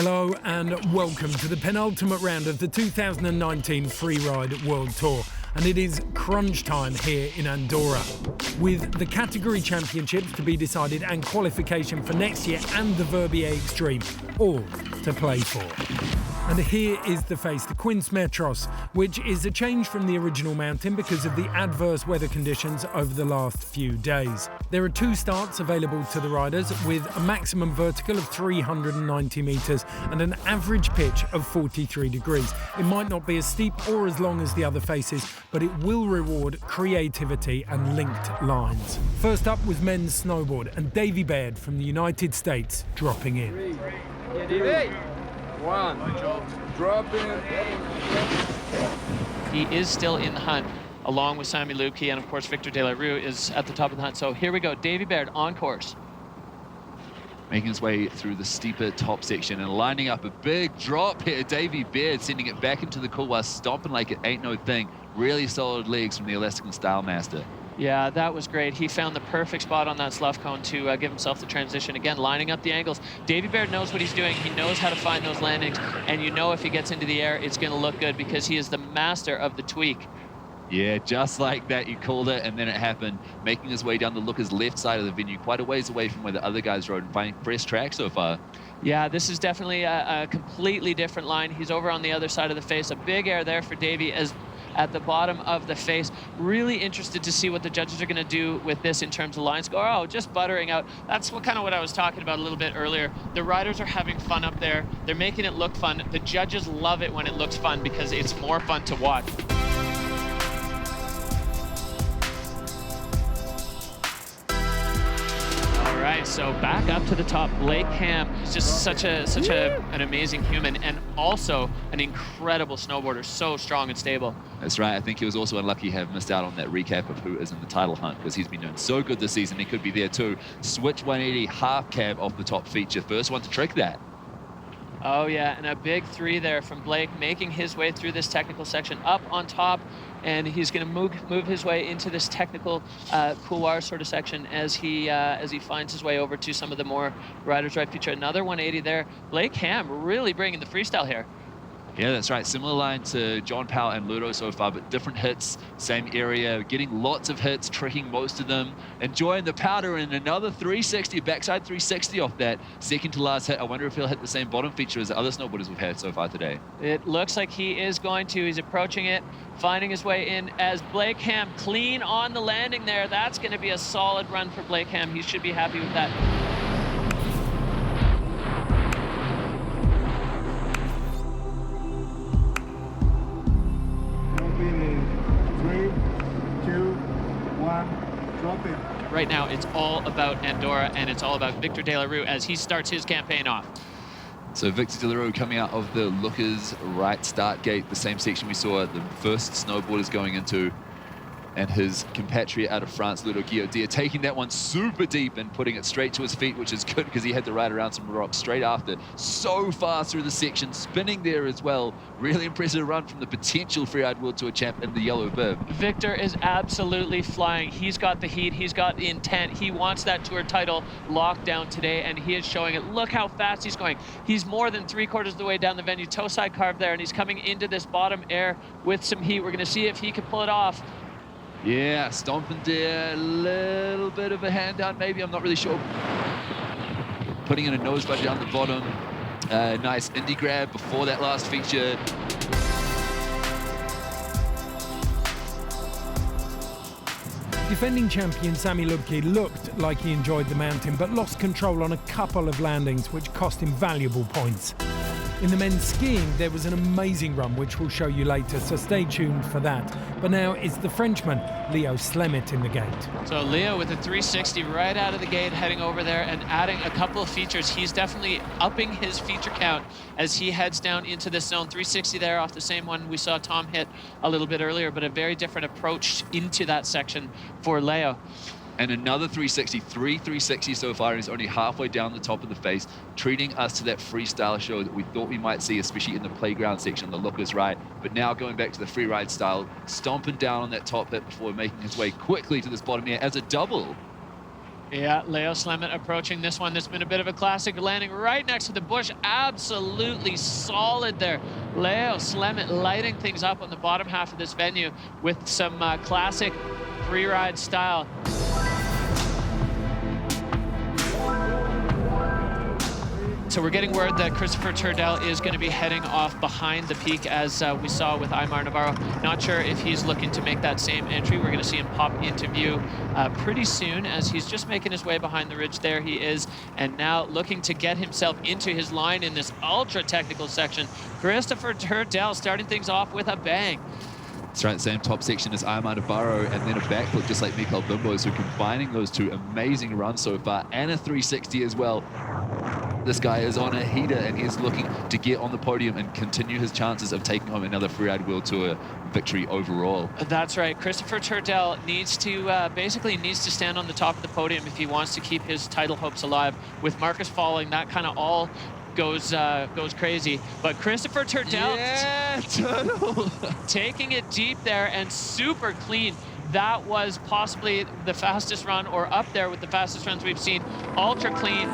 Hello and welcome to the penultimate round of the 2019 Freeride World Tour. And it is crunch time here in Andorra, with the category championships to be decided and qualification for next year and the Verbier Extreme, all to play for. And here is the face, the Quince Metros, which is a change from the original mountain because of the adverse weather conditions over the last few days. There are 2 starts available to the riders with a maximum vertical of 390 metres and an average pitch of 43 degrees. It might not be as steep or as long as the other faces, but it will reward creativity and linked lines. First up was men's snowboard, and Davy Baird from the United States dropping in. 3, 1, drop in. He is still in the hunt, along with Sami Lukey, and of course Victor De La Rue is at the top of the hunt. So here we go, Davy Baird on course. Making his way through the steeper top section and lining up a big drop here. Davy Baird sending it back into the couloir, stomping like it ain't no thing. Really solid legs from the Elastic and Style Master. Yeah, that was great. He found the perfect spot on that slough cone to give himself the transition. Again, lining up the angles. Davy Baird knows what he's doing. He knows how to find those landings. And you know if he gets into the air, it's going to look good because he is the master of the tweak. Yeah, just like that, you called it, and then it happened. Making his way down the Lookers' left side of the venue, quite a ways away from where the other guys rode, and finding fresh track so far. Yeah, this is definitely a completely different line. He's over on the other side of the face. A big air there for Davy as at the bottom of the face. Really interested to see what the judges are going to do with this in terms of line score. Oh, just buttering out. That's what I was talking about a little bit earlier. The riders are having fun up there. They're making it look fun. The judges love it when it looks fun because it's more fun to watch. All right, so back up to the top, Blake Hamm. He's just such an amazing human and also an incredible snowboarder, so strong and stable. That's right. I think he was also unlucky to have missed out on that recap of who is in the title hunt because he's been doing so good this season. He could be there too. Switch 180 half cab off the top feature. First one to trick that. Oh yeah, and a big 3 there from Blake, making his way through this technical section up on top, and he's going to move his way into this technical couloir sort of section as he finds his way over to some of the more riders right feature. Another 180 there. Blake Hamm really bringing the freestyle here. Yeah, that's right. Similar line to John Powell and Ludo so far, but different hits, same area, getting lots of hits, tricking most of them, enjoying the powder, and another 360, backside 360 off that second to last hit. I wonder if he'll hit the same bottom feature as the other snowboarders we've had so far today. It looks like he is going to. He's approaching it, finding his way in as Blake Hamm clean on the landing there. That's going to be a solid run for Blake Hamm. He should be happy with that. Right now, it's all about Andorra, and it's all about Victor De La Rue as he starts his campaign off. So Victor De La Rue coming out of the Lookers right start gate, the same section we saw the first snowboarders going into, and his compatriot out of France, Ludo Guillaudier, taking that one super deep and putting it straight to his feet, which is good because he had to ride around some rocks straight after. So fast through the section, spinning there as well. Really impressive run from the potential Freeride World Tour champ in the yellow bib. Victor is absolutely flying. He's got the heat, he's got the intent. He wants that tour title locked down today, and he is showing it. Look how fast he's going. He's more than 3/4 of the way down the venue, toe side carve there, and he's coming into this bottom air with some heat. We're going to see if he can pull it off. Yeah, stomping there, a little bit of a hand down maybe, I'm not really sure. Putting in a nose budge down the bottom. Nice indie grab before that last feature. Defending champion Sami Lukey looked like he enjoyed the mountain, but lost control on a couple of landings, which cost him valuable points. In the men's skiing, there was an amazing run, which we'll show you later, so stay tuned for that. But now it's the Frenchman, Leo Slemett, in the gate. So Leo with a 360 right out of the gate, heading over there and adding a couple of features. He's definitely upping his feature count as he heads down into this zone. 360 there off the same one we saw Tom hit a little bit earlier, but a very different approach into that section for Leo. And another 360, 360 so far, and he's only halfway down the top of the face, treating us to that freestyle show that we thought we might see, especially in the playground section, the Lookers right. But now going back to the freeride style, stomping down on that top hit before making his way quickly to this bottom air as a double. Yeah, Leo Slemett approaching this one. That's been a bit of a classic, landing right next to the bush. Absolutely solid there. Leo Slemett lighting things up on the bottom half of this venue with some classic freeride style. So we're getting word that Christopher Turdell is going to be heading off behind the peak, as we saw with Aymar Navarro. Not sure if he's looking to make that same entry. We're going to see him pop into view pretty soon, as he's just making his way behind the ridge. There he is, and now looking to get himself into his line in this ultra technical section. Christopher Turdell starting things off with a bang. That's right, same top section as Aymar Navarro, and then a backflip just like Mikael Bimbo. So combining those two, amazing runs so far, and a 360 as well. This guy is on a heater, and he's looking to get on the podium and continue his chances of taking home another Freeride World Tour victory overall. That's right. Christopher Turdell needs to basically needs to stand on the top of the podium if he wants to keep his title hopes alive. With Marcus falling, that kind of all goes crazy. But Christopher Turdell, yeah, turtle. taking it deep there and super clean. That was possibly the fastest run, or up there with the fastest runs we've seen. Ultra clean.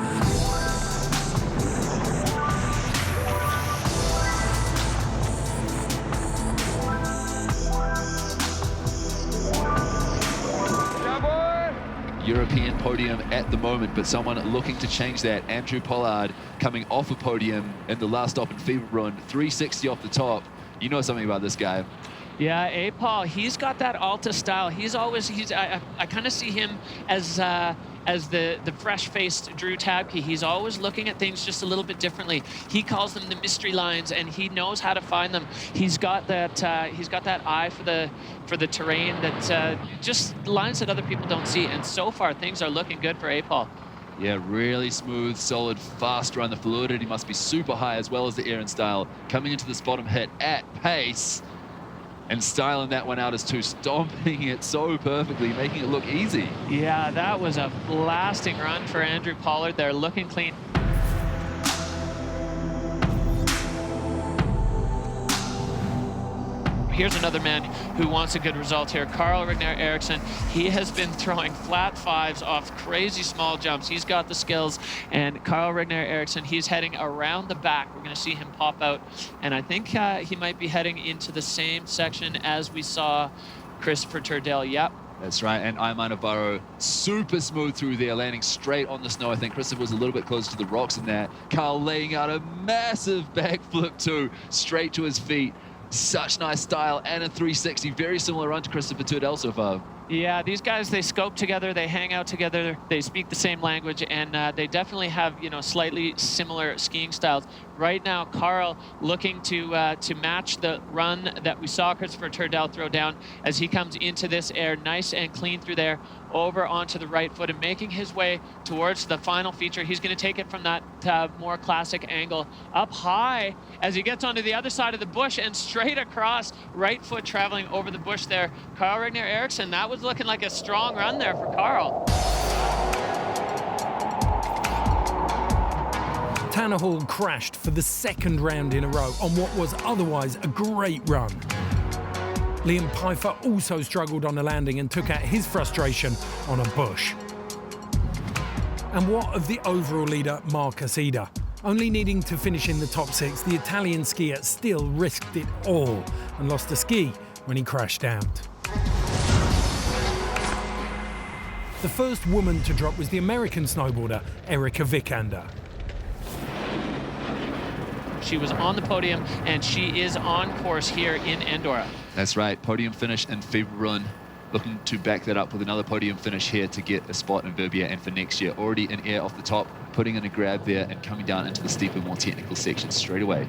European podium at the moment, but someone looking to change that. Andrew Pollard coming off a podium in the last stop in Fieberbrunn, 360 off the top. You know something about this guy. Yeah, Paul, he's got that Alta style. I kind of see him as the fresh-faced Drew Tabke. He's always looking at things just a little bit differently. He calls them the mystery lines, and he knows how to find them. He's got that eye for the terrain, that just lines that other people don't see. And so far, things are looking good for Paul. Yeah, really smooth, solid, fast run. The fluidity must be super high, as well as the air and style. Coming into this bottom hit at pace, and styling that one out as two, stomping it so perfectly, making it look easy. Yeah, that was a blasting run for Andrew Pollard there, looking clean. Here's another man who wants a good result here, Carl Rigner Eriksson. He has been throwing flat fives off crazy small jumps. He's got the skills, and Carl Rigner Eriksson, he's heading around the back. We're going to see him pop out, and I think he might be heading into the same section as we saw Christopher Turdell. Yep. That's right, and Aymar Navarro super smooth through there, landing straight on the snow. I think Christopher was a little bit closer to the rocks than that. Carl laying out a massive backflip too, straight to his feet. Such nice style, and a 360. Very similar run to Christopher Turdell so far. Yeah, these guys, they scope together, they hang out together, they speak the same language, and they definitely have, slightly similar skiing styles. Right now, Carl looking to match the run that we saw Christopher Turdell throw down as he comes into this air, nice and clean through there, over onto the right foot, and making his way towards the final feature. He's going to take it from that more classic angle up high as he gets onto the other side of the bush and straight across, right foot traveling over the bush there. Carl Rigner Eriksson, that was looking like a strong run there for Carl. Tanner Hall crashed for the second round in a row on what was otherwise a great run. Liam Pfeiffer also struggled on a landing and took out his frustration on a bush. And what of the overall leader, Marcus Eder? Only needing to finish in the top six, the Italian skier still risked it all and lost a ski when he crashed out. The first woman to drop was the American snowboarder, Erika Vikander. She was on the podium, and she is on course here in Andorra. That's right, podium finish in Fieberbrunn. Looking to back that up with another podium finish here to get a spot in Verbier, and for next year, already in air off the top, putting in a grab there and coming down into the steeper, more technical section straight away.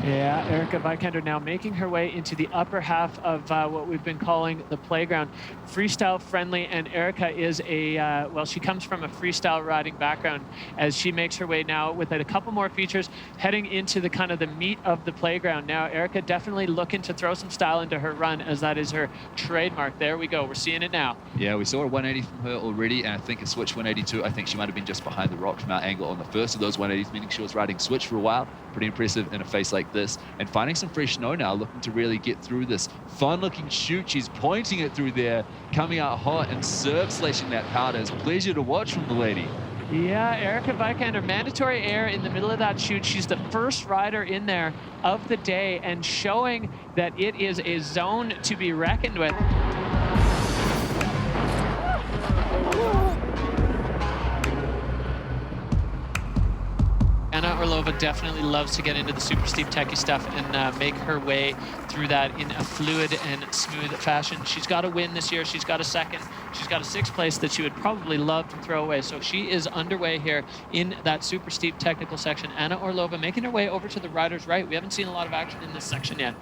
Yeah, Erika Vikander now making her way into the upper half of what we've been calling the playground. Freestyle friendly, and Erika is she comes from a freestyle riding background as she makes her way now with a couple more features heading into the kind of the meat of the playground. Now, Erika definitely looking to throw some style into her run, as that is her trademark. There we go, we're seeing it now. Yeah, we saw a 180 from her already, and I think a switch 182. I think she might have been just behind the rock from our angle on the first of those 180s, meaning she was riding switch for a while. Pretty impressive in a face like about this and finding some fresh snow now, looking to really get through this fun-looking chute. She's pointing it through there, coming out hot and serve slashing that powder. It's a pleasure to watch from the lady. Yeah, Erica Vikander, mandatory air in the middle of that chute. She's the first rider in there of the day and showing that it is a zone to be reckoned with. Anna Orlova definitely loves to get into the super steep techie stuff and make her way through that in a fluid and smooth fashion. She's got a win this year. She's got a second. She's got a sixth place that she would probably love to throw away. So she is underway here in that super steep technical section. Anna Orlova making her way over to the rider's right. We haven't seen a lot of action in this section yet.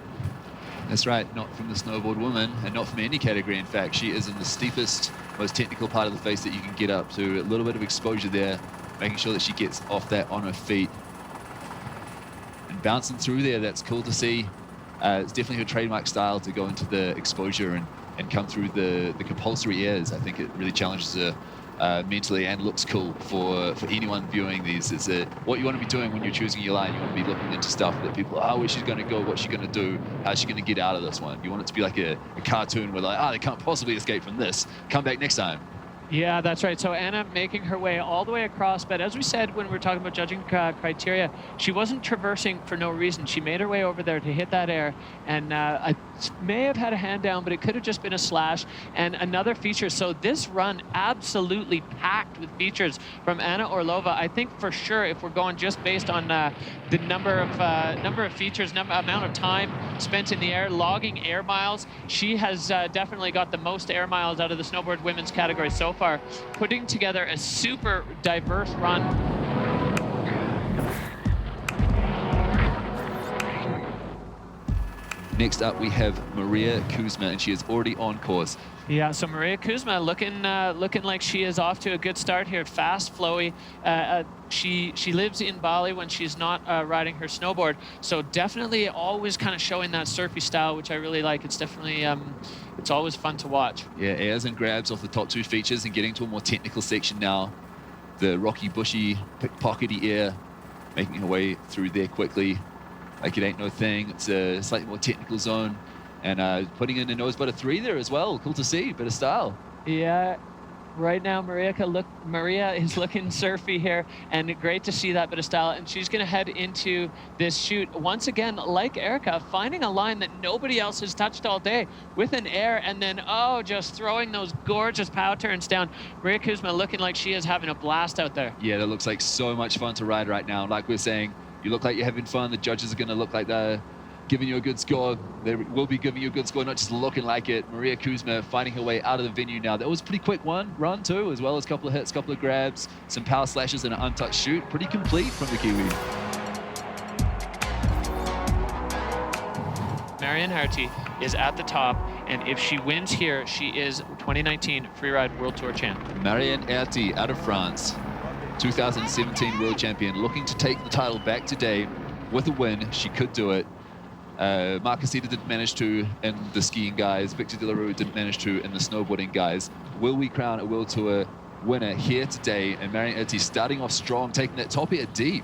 That's right, not from the snowboard woman, and not from any category, in fact. She is in the steepest, most technical part of the face that you can get up to. A little bit of exposure there, making sure that she gets off that on her feet. And bouncing through there, that's cool to see. It's definitely her trademark style to go into the exposure and come through the compulsory airs. I think it really challenges her mentally and looks cool for anyone viewing these. It's what you want to be doing when you're choosing your line. You want to be looking into stuff that people, where she's going to go, what's she going to do, how's she going to get out of this one. You want it to be like a cartoon where like, they can't possibly escape from this. Come back next time. Yeah, that's right. So Anna making her way all the way across, but as we said when we were talking about judging criteria, she wasn't traversing for no reason. She made her way over there to hit that air, and I may have had a hand down, but it could have just been a slash and another feature. So this run absolutely packed with features from Anna Orlova. I think for sure, if we're going just based on the number of features, amount of time spent in the air, logging air miles, she has definitely got the most air miles out of the snowboard women's category so far, putting together a super diverse run. Next up, we have Maria Kuzma, and she is already on course. Yeah, so Maria Kuzma looking like she is off to a good start here. Fast, flowy. She lives in Bali when she's not riding her snowboard. So definitely always kind of showing that surfy style, which I really like. It's definitely, it's always fun to watch. Yeah, airs and grabs off the top two features and getting to a more technical section now. The rocky, bushy, pickpockety air, making her way through there quickly. Like it ain't no thing. It's a slightly more technical zone. And putting in a nose butter 3 there as well. Cool to see, bit of style. Yeah, right now Maria is looking surfy here, and great to see that bit of style. And she's going to head into this chute once again, like Erica, finding a line that nobody else has touched all day with an air, and then just throwing those gorgeous pow turns down. Maria Kuzma looking like she is having a blast out there. Yeah, that looks like so much fun to ride right now. Like we're saying, you look like you're having fun. The judges are going to look like they're giving you a good score. They will be giving you a good score, not just looking like it. Maria Kuzma finding her way out of the venue now. That was a pretty quick run too, as well as a couple of hits, couple of grabs, some power slashes and an untouched chute. Pretty complete from the Kiwi. Marion Haerty is at the top, and if she wins here, she is 2019 Freeride World Tour champ. Marion Haerty out of France, 2017 world champion, looking to take the title back today with a win. She could do it. Marcusita didn't manage to in the skiing guys. Victor De La Rue didn't manage to in the snowboarding guys. Will we crown a World Tour winner here today? And Marion Haerty starting off strong, taking that top air deep.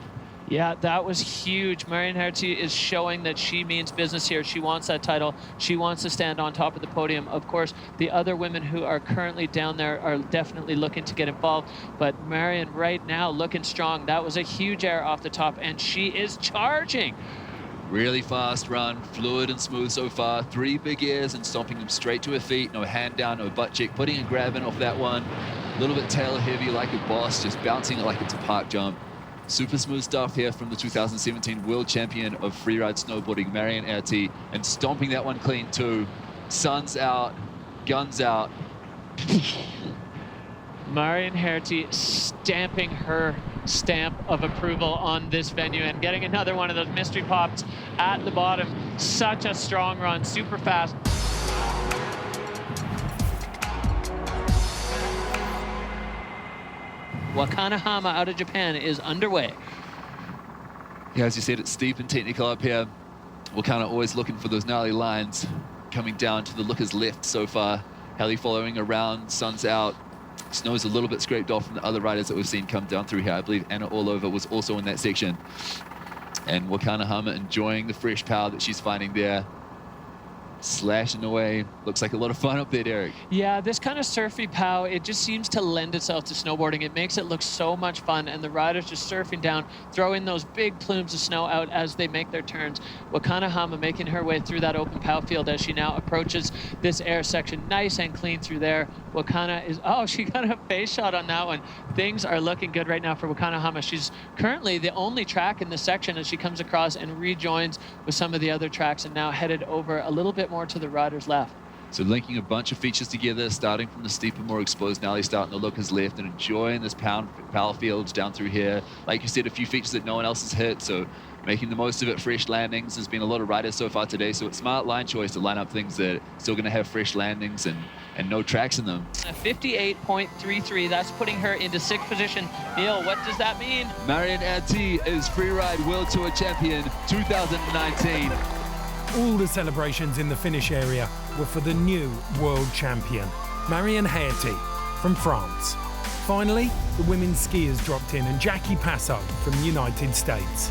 Yeah, that was huge. Marion Haerty is showing that she means business here. She wants that title. She wants to stand on top of the podium. Of course, the other women who are currently down there are definitely looking to get involved. But Marion right now looking strong. That was a huge air off the top, and she is charging. Really fast run, fluid and smooth so far. 3 big airs and stomping them straight to her feet. No hand down, no butt cheek. Putting a grab in off that one. A little bit tail heavy like a boss, just bouncing it like it's a park jump. Super smooth stuff here from the 2017 world champion of freeride snowboarding, Marion Haerty, and stomping that one clean too. Sun's out, guns out. Marion Haerty stamping her stamp of approval on this venue and getting another one of those mystery pops at the bottom. Such a strong run, super fast. Wakanahama out of Japan is underway. Yeah, as you said, it's steep and technical up here. We're kind of always looking for those gnarly lines coming down to the looker's left so far. Hallie following around, sun's out. Snow's a little bit scraped off from the other riders that we've seen come down through here. I believe Anna Orlova was also in that section. And Hamm enjoying the fresh power that she's finding there. Slashing away. Looks like a lot of fun up there, Derek. Yeah, this kind of surfy pow, it just seems to lend itself to snowboarding. It makes it look so much fun, and the riders just surfing down, throwing those big plumes of snow out as they make their turns. Hamm making her way through that open pow field as she now approaches this air section nice and clean through there. She got a face shot on that one. Things are looking good right now for Hamm. She's currently the only track in this section as she comes across and rejoins with some of the other tracks, and now headed over a little bit more to the riders left. So linking a bunch of features together, starting from the steeper, more exposed, now they're starting to look his left and enjoying this power field down through here. Like you said, a few features that no one else has hit, so making the most of it. Fresh landings. There's been a lot of riders so far today, so it's smart line choice to line up things that are still going to have fresh landings and no tracks in them. 58.33, that's putting her into 6th position. Neil, what does that mean? Marion Haerty is Freeride World Tour champion 2019. All the celebrations in the finish area were for the new world champion, Marion Haerty from France. Finally, the women's skiers dropped in, and Jaclyn Paaso from the United States.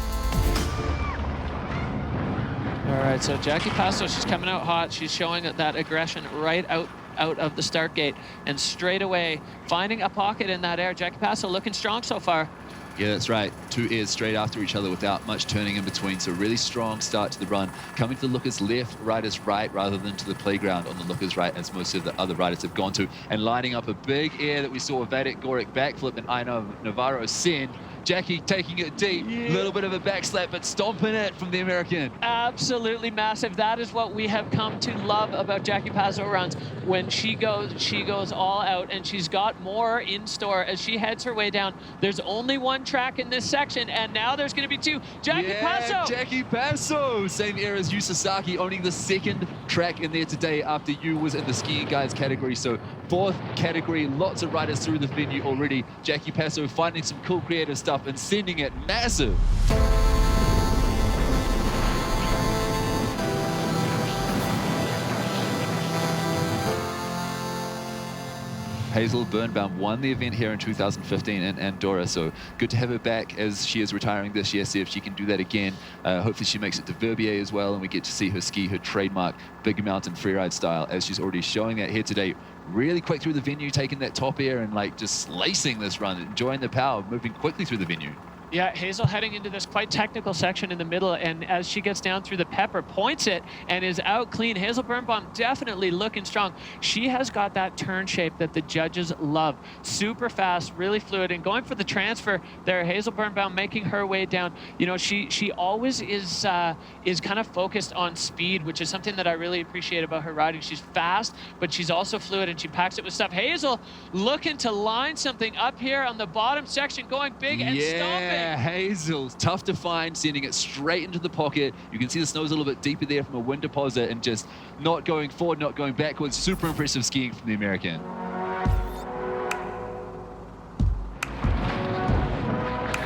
All right, so Jaclyn Paaso, she's coming out hot. She's showing that aggression right out of the start gate, and straight away finding a pocket in that air. Jaclyn Paaso looking strong so far. Yeah, that's right. 2 airs straight after each other without much turning in between. So really strong start to the run. Coming to the lookers left, riders right, rather than to the playground on the lookers right, as most of the other riders have gone to. And lining up a big air that we saw Vadek Goric backflip and Aina Navarro send. Jackie taking it deep, a little bit of a backslap, but stomping it from the American. Absolutely massive. That is what we have come to love about Jaclyn Paaso runs. When she goes all out, and she's got more in store as she heads her way down. There's only one track in this section, and now there's going to be 2. Jaclyn Paaso! Jaclyn Paaso! Same air as Yu Sasaki, owning the 2nd track in there today after Yu was in the skiing guys category. So 4th category, lots of riders through the venue already. Jaclyn Paaso finding some cool creative stuff and sending it massive. Hazel Birnbaum won the event here in 2015 in Andorra, so good to have her back as she is retiring this year, see if she can do that again. Hopefully she makes it to Verbier as well, and we get to see her ski her trademark big mountain freeride style, as she's already showing that here today. Really quick through the venue, taking that top air and like just slicing this run, enjoying the power, moving quickly through the venue. Yeah, Hazel heading into this quite technical section in the middle, and as she gets down through the pepper, points it and is out clean. Hazel Birnbaum definitely looking strong. She has got that turn shape that the judges love. Super fast, really fluid, and going for the transfer there. Hazel Birnbaum making her way down. You know, she always is kind of focused on speed, which is something that I really appreciate about her riding. She's fast, but she's also fluid, and she packs it with stuff. Hazel looking to line something up here on the bottom section, going big and stomping. Yeah, Hazel's tough to find, sending it straight into the pocket. You can see the snow's a little bit deeper there from a wind deposit, and just not going forward, not going backwards. Super impressive skiing from the American.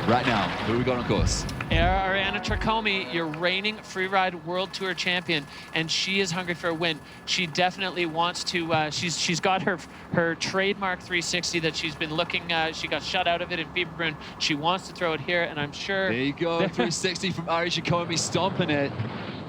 Right now, who we got on course? Ariana Tracomi, your reigning Freeride World Tour champion, and she is hungry for a win. She definitely wants to. She's got her trademark 360 that she's been looking. She got shut out of it in Fieberbrunn. She wants to throw it here, and I'm sure. There you go, 360 from Ari Tracomi, stomping it.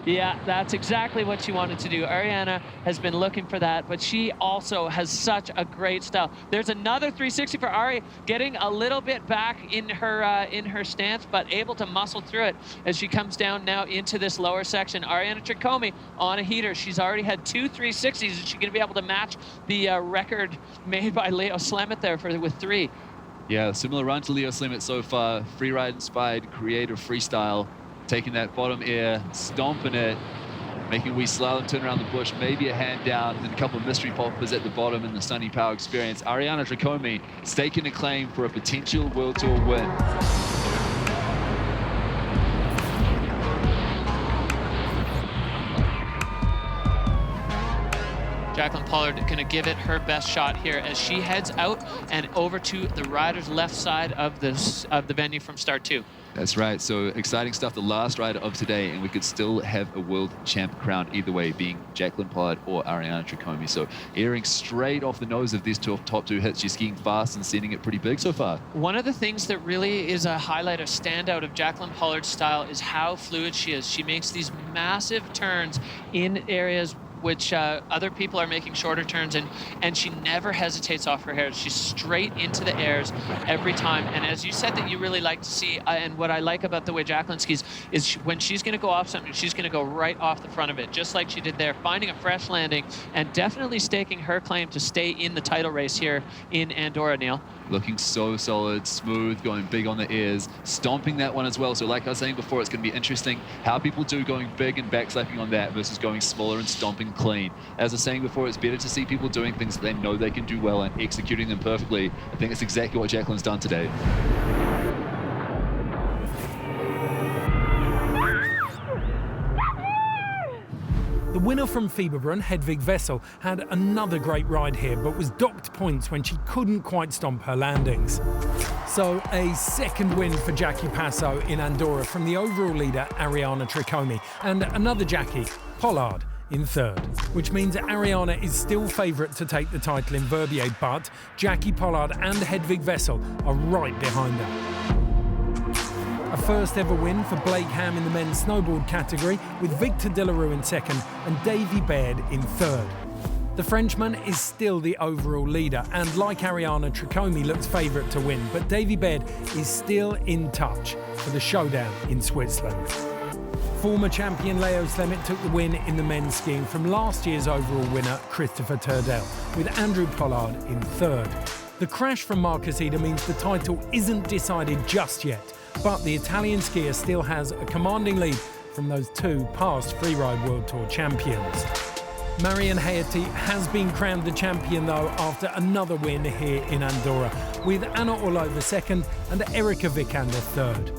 Yeah, that's exactly what she wanted to do. Ariana has been looking for that, but she also has such a great style. There's another 360 for Ari, getting a little bit back in her stance, but able to muscle through it as she comes down now into this lower section. Ariana Tracomi on a heater. She's already had 2 360s. Is she going to be able to match the record made by Leo Slemett there with 3? Yeah, similar run to Leo Slemett so far. Freeride inspired, creative freestyle. Taking that bottom air, stomping it, making a wee slalom turn around the bush, maybe a hand down, then a couple of mystery poppers at the bottom in the Sunny Power experience. Ariana Tracomi staking a claim for a potential World Tour win. Jaclyn Pollard going to give it her best shot here as she heads out and over to the rider's left side of the venue from start 2. That's right. So exciting stuff. The last rider of today, and we could still have a world champ crowned either way, being Jaclyn Pollard or Ariana Tricome. So airing straight off the nose of these top 2 hits. She's skiing fast and sending it pretty big so far. One of the things that really is a highlight or standout of Jaclyn Pollard's style is how fluid she is. She makes these massive turns in areas which other people are making shorter turns in, and she never hesitates off her hair. She's straight into the airs every time. And as you said that you really like to see, and what I like about the way Jaclyn skis is when she's going to go off something, she's going to go right off the front of it, just like she did there, finding a fresh landing and definitely staking her claim to stay in the title race here in Andorra, Neil. Looking so solid, smooth, going big on the airs, stomping that one as well. So like I was saying before, it's going to be interesting how people do going big and backslapping on that versus going smaller and stomping clean. As I was saying before, it's better to see people doing things that they know they can do well and executing them perfectly. I think that's exactly what Jaclyn's done today. The winner from Fieberbrunn, Hedvig Vessel, had another great ride here, but was docked points when she couldn't quite stomp her landings. So a second win for Jaclyn Paaso in Andorra from the overall leader, Ariana Tricome, and another Jackie, Pollard, in third, which means Ariana is still favourite to take the title in Verbier, but Jackie Pollard and Hedvig Vessel are right behind her. A first ever win for Blake Hamm in the men's snowboard category, with Victor Delarue in second and Davy Baird in third. The Frenchman is still the overall leader and, like Ariana Tricome, looks favourite to win, but Davy Baird is still in touch for the showdown in Switzerland. Former champion Leo Slemett took the win in the men's skiing from last year's overall winner Christopher Turdell, with Andrew Pollard in third. The crash from Marcus Eder means the title isn't decided just yet, but the Italian skier still has a commanding lead from those 2 past Freeride World Tour champions. Marion Haerty has been crowned the champion though after another win here in Andorra, with Anna Orlova second and Erika Vikander third.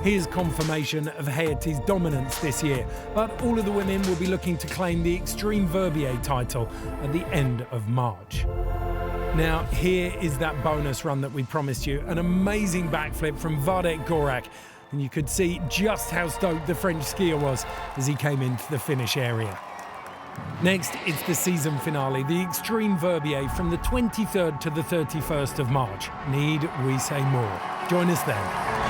Here's confirmation of Haerty's dominance this year, but all of the women will be looking to claim the Extreme Verbier title at the end of March. Now, here is that bonus run that we promised you, an amazing backflip from Władek Gorak, and you could see just how stoked the French skier was as he came into the finish area. Next, it's the season finale, the Extreme Verbier from the 23rd to the 31st of March. Need we say more? Join us then.